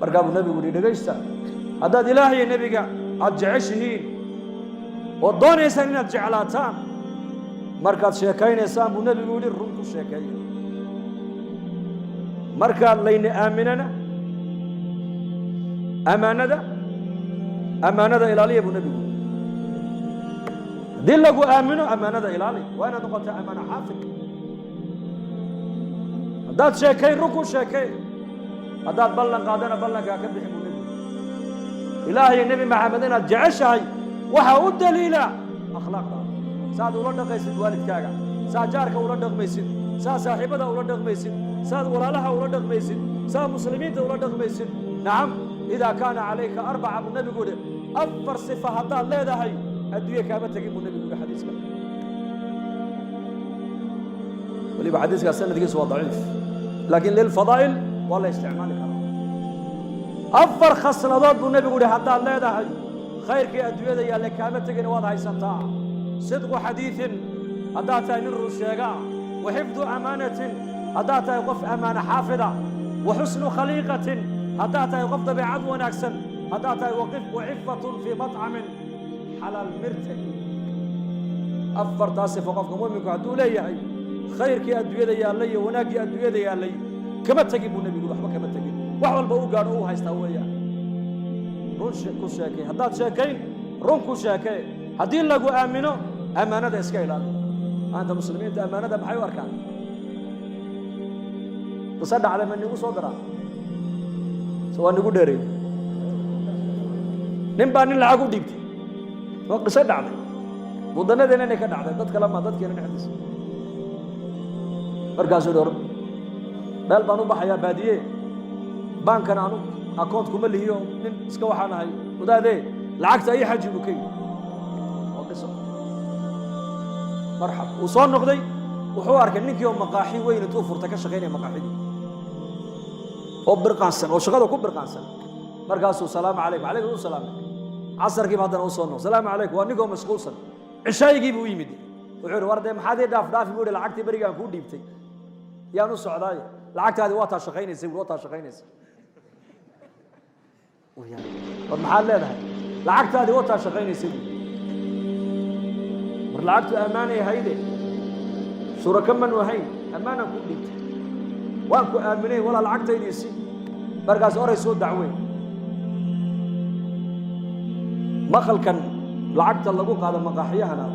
[SPEAKER 1] markaa buu nebigu yidhi dhegaysta haddaad ilaahay iyo nebiga aad jeceshihiin oo doonaysaan inaad jeclaataan markaad sheekaynaysaan buu nebigu yidhi run ku sheekeeya markaad layna aaminana ammaanada ilaaliya buu nebigu haddii lagu aamino ammaanada ilaali waa inaad noqotaa ammaano xaafid haddaad sheekayn run ku sheekay haddaad ballan qaadana ballankaa ka bixi buu nebigu ilaahay nebi maxamed inaad jeceshahay waxaa u daliila akhlaaqdaada saaad ula dhaqaysid waalidkaaga saa jaarka ula dhaqmaysid saa saaxiibada ula dhaqmaysid saad walaalaha ula dhaqmaysid saa muslimiinta ula dhaqmaysid nacam idaa kaana calayka arbaca buu nebigu yidhi afar sifa haddaad leedahay adduunye kaama tegin buu nebigu yidhi xadiiska weliba xadiiskaas sanadkiisu waa daciif laakiin lilfadaa'il waa la isticmaali karaa afar khasnadood buu nebigu yidhi haddaad leedahay khayrkii adduunyada yaalle kaama tegin waad haysataa sidqu xadiiin haddaad tahay nin run sheegaa wa xifdu amaanatin haddaad tahay qof ammaano xaafida wa xusnu khaliiqatin haddaad tahay qof dabeecad wanaagsan haddaad tahay wacifatun fii maطcamin xalaal mirte afartaas sifo qofka mu'minku hadduu leeyahay khayrkii adduunyada yaallay iyo wanaaggii adduunyada yaallay kama tegin buu nebigu waxba kama tegin wax walba u gaadho u haystaa weeyaan run ku sheekay haddaad sheekayn run ku sheekay haddii lagu aamino ammaanada iska ilaali maanta muslimiinta ammaanada maxay u arkaan qisa dhacday ma nigu soo daraa so waa nigu dheereey nin baa nin lacag u dhiibtay waa qisa dhacday wadanadeena inay ka dhacday dad kale ma dadkeena dhexdiisa markaasuu dhor meel baan u baxayaa baadiye baankan aanu account kuma lihiyo nin iska waxaan ahay wadaadee lacagta ay xaji u kay oo qiso marxab uu soo noqday wuxuu arkay ninkii oo maqaaxi weyn intuu furta ka shaqeynaya maqaaxidii oo birqaansan oo shaqada ku birqaansan markaasuu salaamu calaykum calaykum salaam casarkiiba haddana u soo noqday salaamu calaykum waa ninkoo mashquulsan cishaaygii buu yimid wuxuu yidhi war dee maxaad ii dhaafdhaafi buu yidhi lacagtii berigaan kuu dhiibtay yaan u socdaaye lacagtaadii waa taa shaqaynaysay waa taa shaqaynaysay war maxaad leedahay lacagtaadii waa taa shaqaynaysay mar lacagtu ammaanay hayde shuraka manu ahayn ammaanaan kuu dhiibtay waan ku aaminay walaa lacagtaydiisi markaas oray soo dacweyn maqalkan lacagta lagu qaado maqaaxiyahana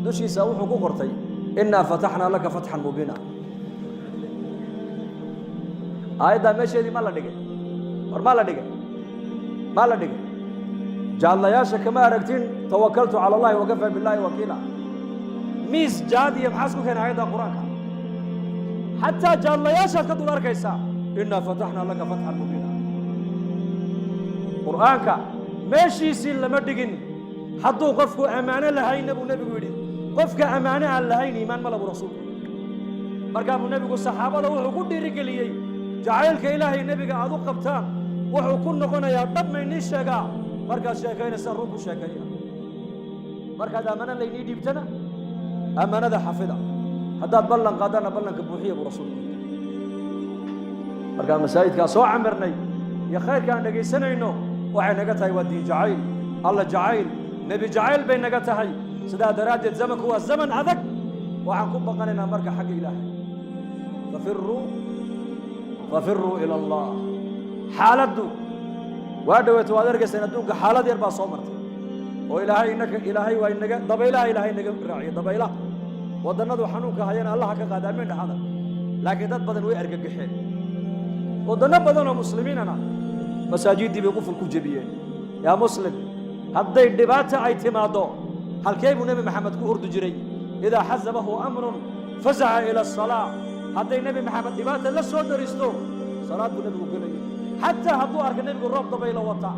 [SPEAKER 1] dushiisa wuxuu ku qortay innaa fataxnaa laka fatxan mubiina aayaddaa meesheedii ma la dhigay war maa la dhigay maa la dhigay jaadlayaasha kama aragtin tawakaltu cala allahi wakafaa billaahi wakiila miis jaad iyo maxaa isku keenay aayadda qur-aanka xataa jaadlayaashaad ka dul arkaysaa innaa fataxnaa laka fatxan mubiina qur'aanka meeshiisii lama dhigin hadduu qofku ammaano lahayna buu nebigu yidhi qofka ammaano aan lahayn iimaan ma labu rasuulku markaa buu nebigu saxaabada wuxuu ku dhiirigeliyey jacaylka ilaahay nebiga aad u qabtaan wuxuu ku noqonayaa dhab maynii sheegaa markaad sheekaynaysa run ku sheekaya markaad ammaano laynii dhiibtana ammaanada xafida haddaad ballan qaadana ballanka buuxiya buu rasuulku yidhi markaa masaajidkaa soo camirnay iyo khayrka aan dhegaysanayno waxay naga tahay waa diin jacayl alla jacayl nebi jacayl bay naga tahay sidaa daraaddeed zamanku waa zaman adag waxaan ku baqanaynaa marka xagga ilaahay fafiruu ila allah xaaladdu waa dhaweeto waad arkaysaan adduunka xaalad yar baa soo martay oo ilaahay waa inaga dabaylaha ilaahay naga raaciyo dabaylaha wadannadu xanuunka hayana allaha ka qaada amiin dhaxada laakiin dad badan way argagaxeen wadanno badan oo muslimiinana masaajiddii bay quful ku jebiyeen yaa muslim hadday dhibaata ay timaaddo halkee buu nebi maxamed ku ordi jiray idaa xasabahu amrun fasaca ila asalaa hadday nebi maxamed dhibaata la soo daristo salaad buu nebigu gelayay xataa hadduu arka nebigu roob dabayla wata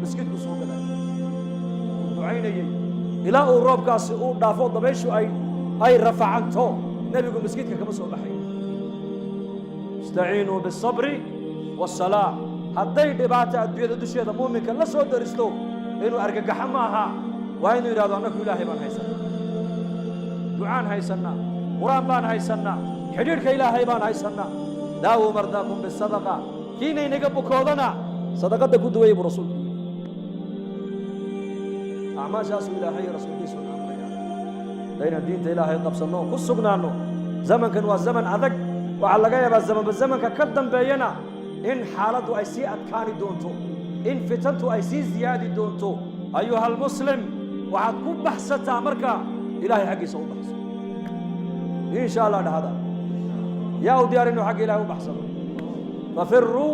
[SPEAKER 1] miskidku soo galay uu ducaynayey ilaa uu roobkaasi uu dhaafo dabayshu ay rafacanto nebigu miskidka kama soo baxay istaciinuu biالصabri والsalaa hadday dhibaato adduunyada dusheeda muuminka la soo daristo inuu argagaxo ma aha waa inuu yidhahdo annaku ilaahay baan haysannaa ducaan haysannaa qur-aan baan haysannaa xidhiidhka ilaahay baan haysannaa daawuu mardaakum bisadaqa kiinaynaga bukoodana sadaqadda ku duwaya buu rasuulku yidhi acmaashaasuu ilaahay rasuulkiisu amraya haddaynan diinta ilaahay qabsanno oo ku sugnaanno zamankan waa zaman adag waxaa laga yaabaa zamanka ka dambeeyana in xaaladdu ay sii adkaani doonto in fitantu ay sii ziyaadi doonto ayuha almuslim waxaad ku baxsataa marka ilaahay xaggiisa u baxso insha allah dhahada yaa u diyaar inuu xagga ilaahay u baxsado fafiruu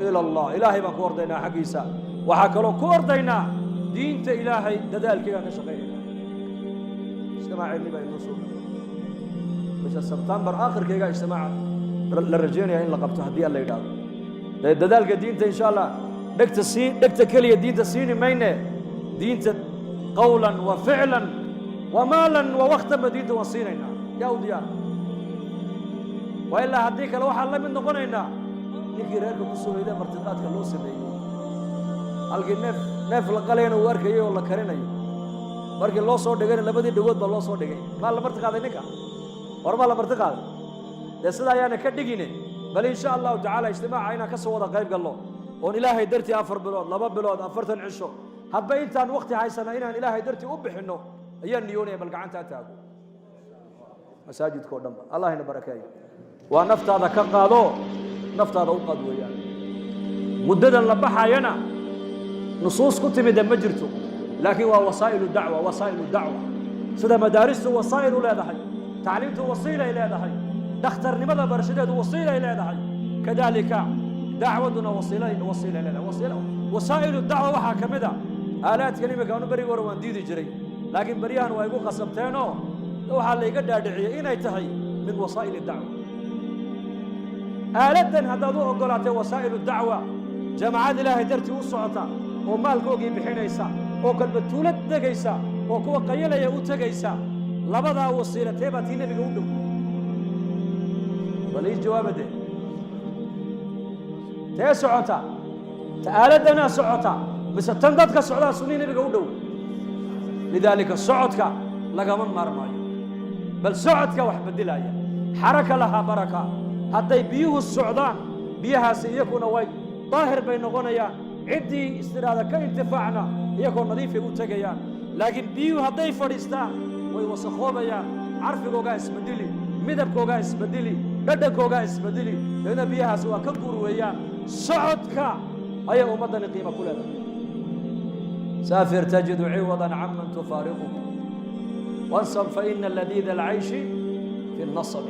[SPEAKER 1] ila allah ilaahay baan ku ordaynaa xaggiisa waxaa kaloo ku ordaynaa diinta ilaahay dadaalkeegaan ka shaqaynayna ijtimaaceennii baa inoo soo bisha sebtembar aakhirkeega ijtimaaca la rajaynaya in la qabto haddii alla yidhaahdo dadaalka diinta insha allah dhegta keliya diinta siini mayne diinta qawlan wa ficlan wa maalan wa waktanba diinta waan siinaynaa yaa u diyaar waa ilaa haddii kale waxaan la mid noqonaynaa ninkii reerka ku soo hoyday martiqaadka loo sameeyey halkii neef la qalayna uu arkayay oo la karinayo markii loo soo dhigayna labadii dhagood baa loo soo dhigay maa la marti qaaday ninka war maa la marti qaaday dee sida ayaana ka dhigine بل إن شاء الله تعالى اجتماعنا كسوة غيب قال له وإن إلهي درتي أفر بلود لبا بلود أفرتن عشو هبا إنت عن وقتي هاي سنة إن إلهي درتي أبح إنه هي النيوني بلقعان تأتاقو مساجد كودم الله هنا بركاي ونفط هذا كقالو نفط هذا وقد وياه مددا لبحا ينا نصوص كتب دم مجرته لكن هو وسائل الدعوة وسائل الدعوة سيدا مدارسه وسائل إلى هذا تعليمته وسيلة إلى هذا دختر لماذا برشدته وسيلة إلى هذا كذلك دعوتنا وسيلة إلى هذا وسائل الدعوة وحاكمها آلات كلمة كانوا بري وروان ديدي جري لكن بريان ويقول قسمتينه لو حال يقدر داعية إنا يتهي من وسائل الدعوة آلة هذا ذو قولات وسائل الدعوة جماعات الله درتي وصعتا ومالكوغي بحينيسا وكلب تولد دغيسا وكو قيليا او تغيسا لبدا وسيله تيباتي نبي ودو ولي جواب ده تسعتا تآلدنا سعتا بس تنددك سعدا سنين نبي ودو لذلك الصعدك لقى من مرماي بل صعدك وحبدلايا حركه لها بركه حتى بيو السعدان بيها سيكون واي طاهر بين غنيا عدي استراده كانتفاعنا يكون نظيف وتجيان لكن بيو هدي فريستا ويوسخوبيا عرفكوغا اسبدلي مدبكوغا اسبدلي بدكوغا اسبدلي لان بيها سوا كغور ويان صعدك اي امدن قيمه كلها سافر تجد عوضا عمن تفارقه وانصب فان اللذيذ العيش في النصب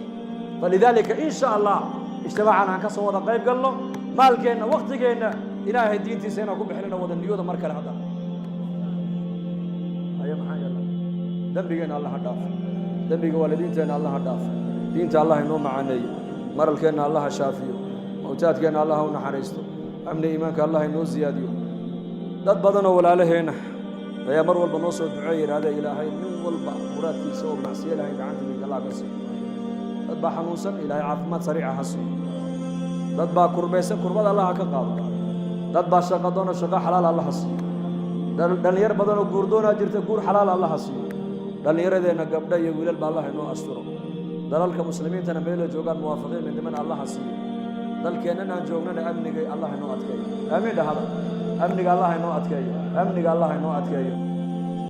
[SPEAKER 1] فلذلك ان شاء الله اجتماعنا كسوده قيب قال له مالكينا وقتينا إلهي دينتي سينا كوب حلنا وذا النيوذ مركل هذا أيام حاجة ذنبينا الله هداف ذنبي والدينتنا الله هداف دينت الله إنه معني مرلكنا الله شافيه موتاتنا الله نحرسته أمن إيمانك الله إنه زياديو دد بدنا ولا لهنا يا مرول بنوص الدعير هذا إلهي من والبا مراد يسوي معصية إلهي عندي من الله بس دد بحنوسا إلهي عافمات سريعة حسن dad baa kurbaysan kurbada Allah ka qaado dad baa shaqo doona shaqo xalaal Allah hasiyo dhalinyar badan oo guurdoona jirta guur xalaal Allah hasiyo dhalinyareena gabdha iyo wiilal baa Allah inoo asturo dalalka muslimiintana meel joogaan muwaafiqiin min diman Allah hasiyo dalkeenana aan joognana amniga Allah inoo adkeeyo amiin dhahada amniga Allah inoo adkeeyo amniga Allah inoo adkeeyo